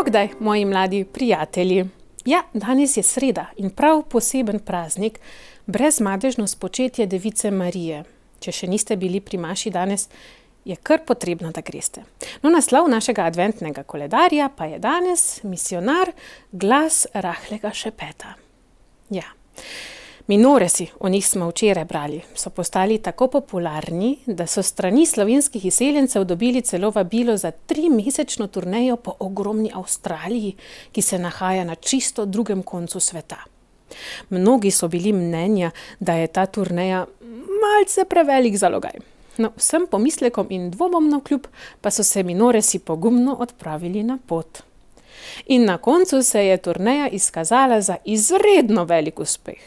Bogdaj, moji mladi prijatelji. Ja, danes je sreda in prav poseben praznik, brezmadežno spočetje Device Marije. Če še niste bili pri maši danes, je kar potrebno, da greste. No, naslov našega adventnega koledarja pa je danes misijonar Glas rahlega šepeta. Ja, minoresi, o njih smo včeraj brali, so postali tako popularni, da so strani slovenskih izseljencev dobili celo vabilo za 3-mesečno turnejo po ogromni Avstraliji, ki se nahaja na čisto drugem koncu sveta. Mnogi so bili mnenja, da je ta turneja malce prevelik zalogaj. No, vsem pomislekom in dvomom navkljub pa so se minoresi pogumno odpravili na pot. In na koncu se je turneja izkazala za izredno velik uspeh.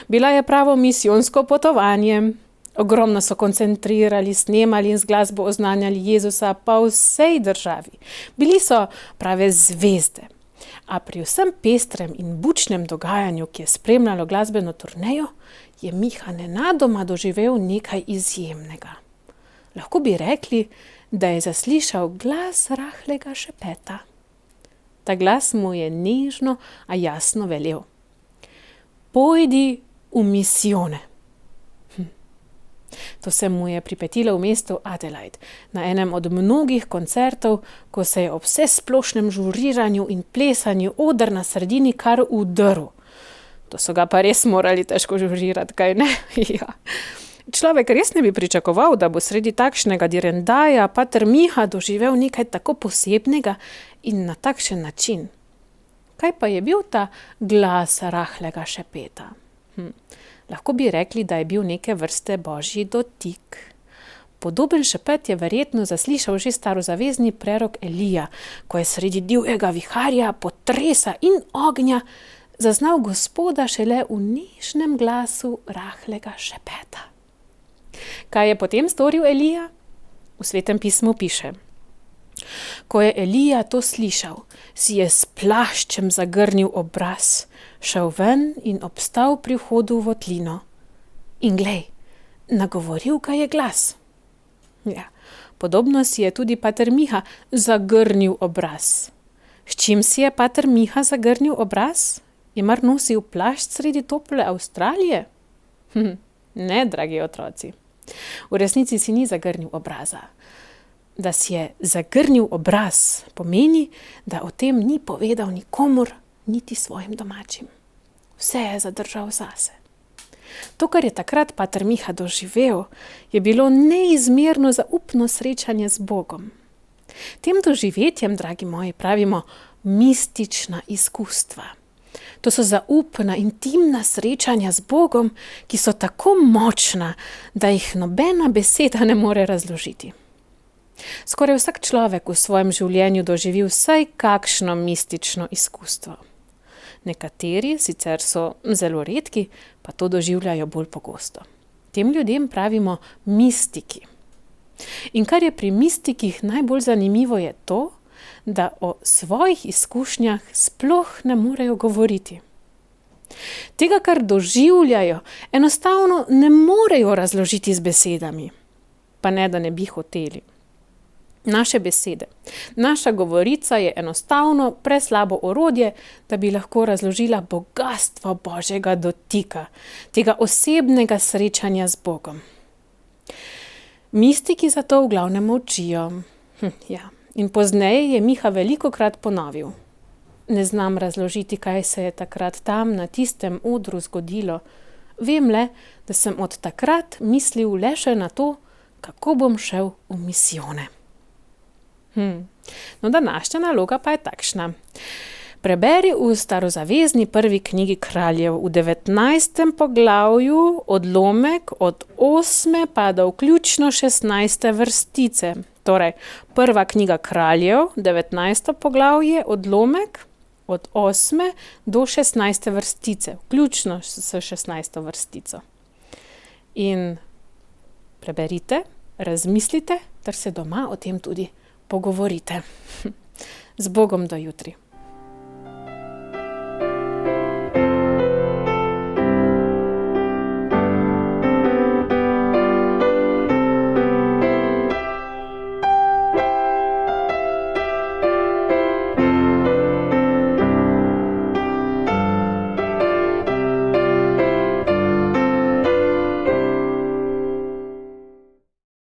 Bila je pravo misijonsko potovanje. Ogromno so koncentrirali, snemali in z glasbo oznanjali Jezusa po vsej državi. Bili so prave zvezde. A pri vsem pestrem in bučnem dogajanju, ki je spremljalo glasbeno turnejo, je Miha nenadoma doživel nekaj izjemnega. Lahko bi rekli, da je zaslišal glas rahlega šepeta. Ta glas mu je nežno, a jasno velel: pojdi v misijone. To se mu je pripetilo v mestu Adelaide, na enem od mnogih koncertov, ko se je ob vsesplošnem žuriranju in plesanju oder na sredini kar udrl. To so ga pa res morali težko žurirati, kaj ne? Ja. Človek res ne bi pričakoval, da bo sredi takšnega direndaja pater Miha doživel nekaj tako posebnega in na takšen način. Kaj pa je bil ta glas rahlega šepeta? Lahko bi rekli, da je bil neke vrste božji dotik. Podoben šepet je verjetno zaslišal že starozavezni prerok Elija, ko je sredi divjega viharja, potresa in ognja zaznal Gospoda šele v nežnem glasu rahlega šepeta. Kaj je potem storil Elija? V Svetem pismu piše: ko je Elija to slišal, si je s plaščem zagrnil obraz, šel ven in obstal pri vhodu v votlino. In glej, nagovoril ga je glas. Ja, podobno si je tudi pater Miha zagrnil obraz. S čim si je pater Miha zagrnil obraz? Je mar nosil plašč sredi tople Avstralije? Ne, dragi otroci. V resnici si ni zagrnil obraza. Da si je zagrnil obraz, pomeni, da o tem ni povedal nikomur, niti svojim domačim. Vse je zadržal zase. To, kar je takrat pater Miha doživel, je bilo neizmerno zaupno srečanje z Bogom. Tem doživetjem, dragi moji, pravimo mistična izkustva. To so zaupna, intimna srečanja z Bogom, ki so tako močna, da jih nobena beseda ne more razložiti. Skoraj vsak človek v svojem življenju doživi vsaj kakšno mistično izkustvo. Nekateri, sicer so zelo redki, pa to doživljajo bolj pogosto. Tem ljudem pravimo mistiki. In kar je pri mistikih najbolj zanimivo, je to, da o svojih izkušnjah sploh ne morejo govoriti. Tega, kar doživljajo, enostavno ne morejo razložiti z besedami. Pa ne, da ne bi hoteli. Naše besede, naša govorica je enostavno preslabo orodje, da bi lahko razložila bogastvo Božjega dotika, tega osebnega srečanja z Bogom. Mistiki zato v glavnem molčijo. Ja. In pozneje je Miha velikokrat ponovil: ne znam razložiti, kaj se je takrat tam na tistem odru zgodilo. Vem le, da sem od takrat mislil le še na to, kako bom šel v misijone. No, današnja naloga pa je takšna. Preberi v starozavezni prvi knjigi Kraljev v 19. poglavju odlomek od 8. pa do vključno 16. vrstice. Torej, prva knjiga Kraljev, 19. poglavje, odlomek od 8. do 16. vrstice, vključno s 16. vrstico. In preberite, razmislite, ter se doma o tem tudi pogovorite. Z Bogom do jutri.